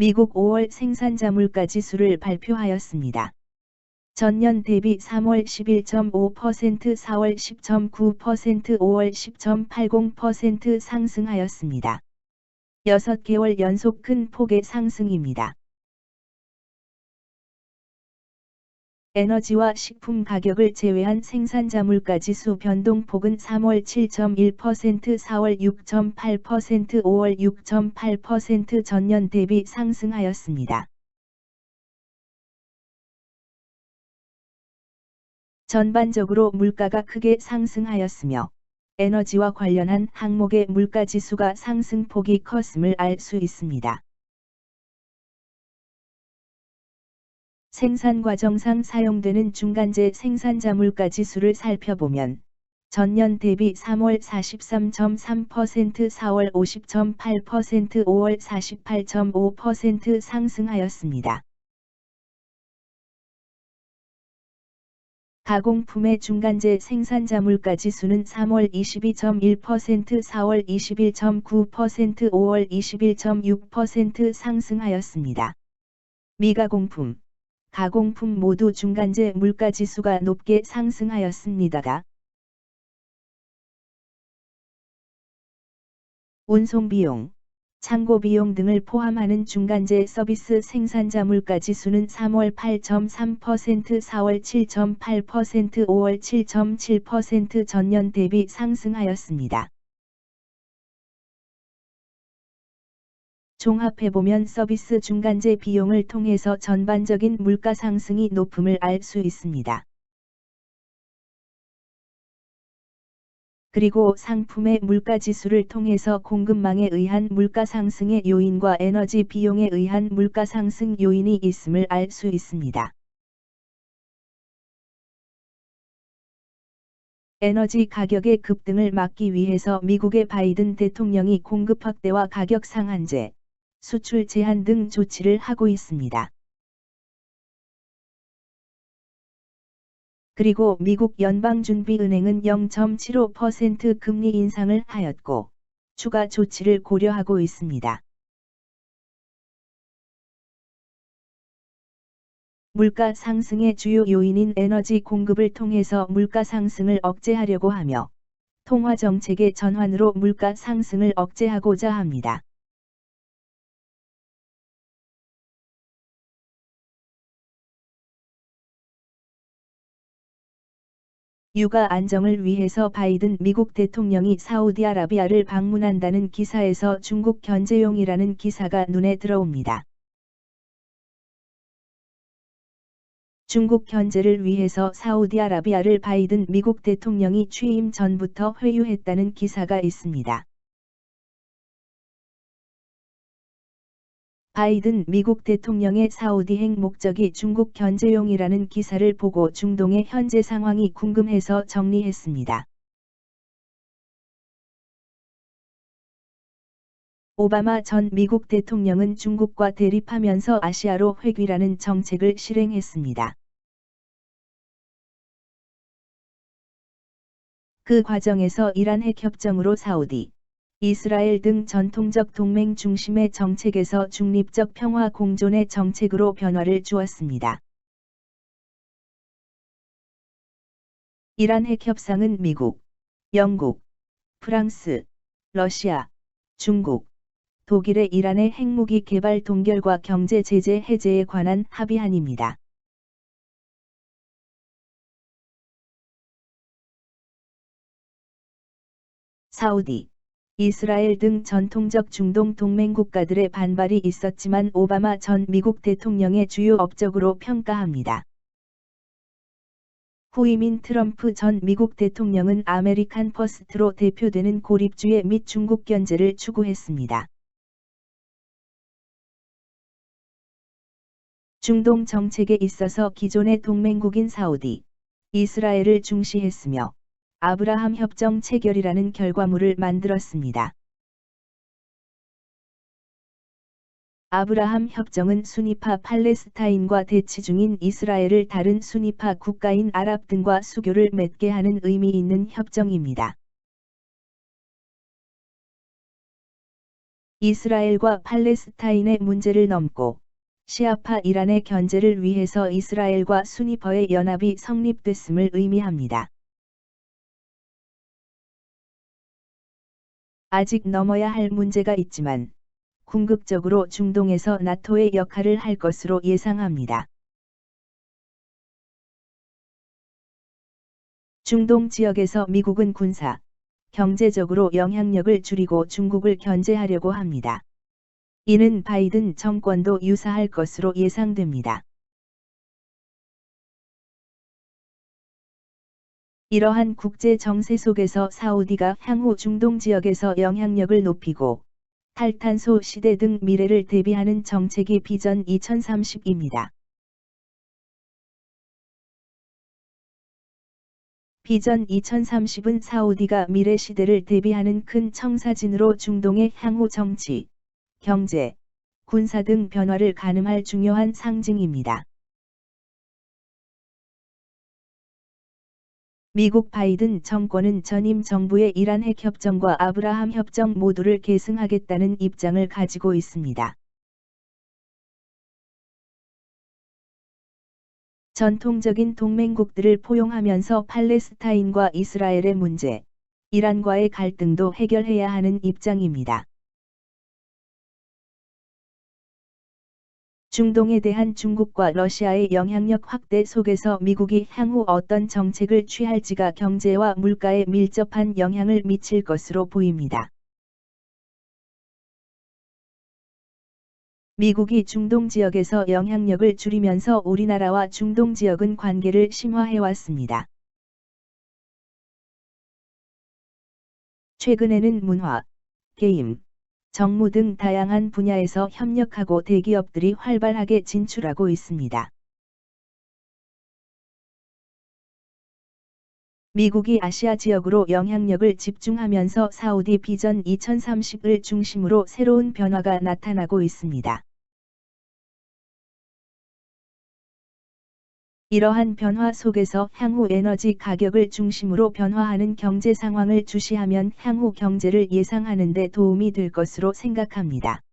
미국 5월 생산자 물가지수를 발표하였습니다. 전년 대비 3월 11.5%, 4월 10.9%, 5월 10.80% 상승하였습니다. 6개월 연속 큰 폭의 상승입니다. 에너지와 식품 가격을 제외한 생산자 물가지수 변동폭은 3월 7.1%, 4월 6.8%, 5월 6.8% 전년 대비 상승하였습니다. 전반적으로 물가가 크게 상승하였으며 에너지와 관련한 항목의 물가지수가 상승폭이 컸음을 알 수 있습니다. 생산 과정상 사용되는 중간재 생산자 물가지수를 살펴보면 전년 대비 3월 43.3%, 4월 50.8%, 5월 48.5% 상승하였습니다. 가공품의 중간재 생산자 물가지수는 3월 22.1%, 4월 21.9%, 5월 21.6% 상승하였습니다. 미가공품, 가공품 모두 중간재 물가지수가 높게 상승하였습니다가 운송비용, 창고비용 등을 포함하는 중간재 서비스 생산자 물가지수는 3월 8.3%, 4월 7.8%, 5월 7.7% 전년 대비 상승하였습니다. 종합해보면 서비스 중간재 비용을 통해서 전반적인 물가 상승이 높음을 알 수 있습니다. 그리고 상품의 물가지수를 통해서 공급망에 의한 물가 상승의 요인과 에너지 비용에 의한 물가 상승 요인이 있음을 알 수 있습니다. 에너지 가격의 급등을 막기 위해서 미국의 바이든 대통령이 공급 확대와 가격 상한제, 수출 제한 등 조치를 하고 있습니다. 그리고 미국 연방준비은행은 0.75% 금리 인상을 하였고, 추가 조치를 고려하고 있습니다. 물가 상승의 주요 요인인 에너지 공급을 통해서 물가 상승을 억제하려고 하며, 통화 정책의 전환으로 물가 상승을 억제하고자 합니다. 유가 안정을 위해서 바이든 미국 대통령이 사우디아라비아를 방문한다는 기사에서 중국 견제용이라는 기사가 눈에 들어옵니다. 중국 견제를 위해서 사우디아라비아를 바이든 미국 대통령이 취임 전부터 회유했다는 기사가 있습니다. 바이든 미국 대통령의 사우디행 목적이 중국 견제용이라는 기사를 보고 중동의 현재 상황이 궁금해서 정리했습니다. 오바마 전 미국 대통령은 중국과 대립하면서 아시아로 회귀라는 정책을 실행했습니다. 그 과정에서 이란 핵협정으로 사우디, 이스라엘 등 전통적 동맹 중심의 정책에서 중립적 평화 공존의 정책으로 변화를 주었습니다. 이란 핵협상은 미국, 영국, 프랑스, 러시아, 중국, 독일의 이란의 핵무기 개발 동결과 경제 제재 해제에 관한 합의안입니다. 사우디, 이스라엘 등 전통적 중동 동맹 국가들의 반발이 있었지만 오바마 전 미국 대통령의 주요 업적으로 평가합니다. 후임인 트럼프 전 미국 대통령은 아메리칸 퍼스트로 대표되는 고립주의 및 중국 견제를 추구했습니다. 중동 정책에 있어서 기존의 동맹국인 사우디, 이스라엘을 중시했으며 아브라함 협정 체결이라는 결과물을 만들었습니다. 아브라함 협정은 수니파 팔레스타인과 대치 중인 이스라엘을 다른 수니파 국가인 아랍 등과 수교를 맺게 하는 의미 있는 협정입니다. 이스라엘과 팔레스타인의 문제를 넘고 시아파 이란의 견제를 위해서 이스라엘과 수니퍼의 연합이 성립됐음을 의미합니다. 아직 넘어야 할 문제가 있지만 궁극적으로 중동에서 나토의 역할을 할 것으로 예상합니다. 중동 지역에서 미국은 군사, 경제적으로 영향력을 줄이고 중국을 견제하려고 합니다. 이는 바이든 정권도 유사할 것으로 예상됩니다. 이러한 국제 정세 속에서 사우디가 향후 중동 지역에서 영향력을 높이고 탈탄소 시대 등 미래를 대비하는 정책이 비전 2030입니다. 비전 2030은 사우디가 미래 시대를 대비하는 큰 청사진으로 중동의 향후 정치, 경제, 군사 등 변화를 가늠할 중요한 상징입니다. 미국 바이든 정권은 전임 정부의 이란 핵협정과 아브라함 협정 모두를 계승하겠다는 입장을 가지고 있습니다. 전통적인 동맹국들을 포용하면서 팔레스타인과 이스라엘의 문제, 이란과의 갈등도 해결해야 하는 입장입니다. 중동에 대한 중국과 러시아의 영향력 확대 속에서 미국이 향후 어떤 정책을 취할지가 경제와 물가에 밀접한 영향을 미칠 것으로 보입니다. 미국이 중동 지역에서 영향력을 줄이면서 우리나라와 중동 지역은 관계를 심화해왔습니다. 최근에는 문화, 게임, 정무 등 다양한 분야에서 협력하고 대기업들이 활발하게 진출하고 있습니다. 미국이 아시아 지역으로 영향력을 집중하면서 사우디 비전 2030을 중심으로 새로운 변화가 나타나고 있습니다. 이러한 변화 속에서 향후 에너지 가격을 중심으로 변화하는 경제 상황을 주시하면 향후 경제를 예상하는 데 도움이 될 것으로 생각합니다.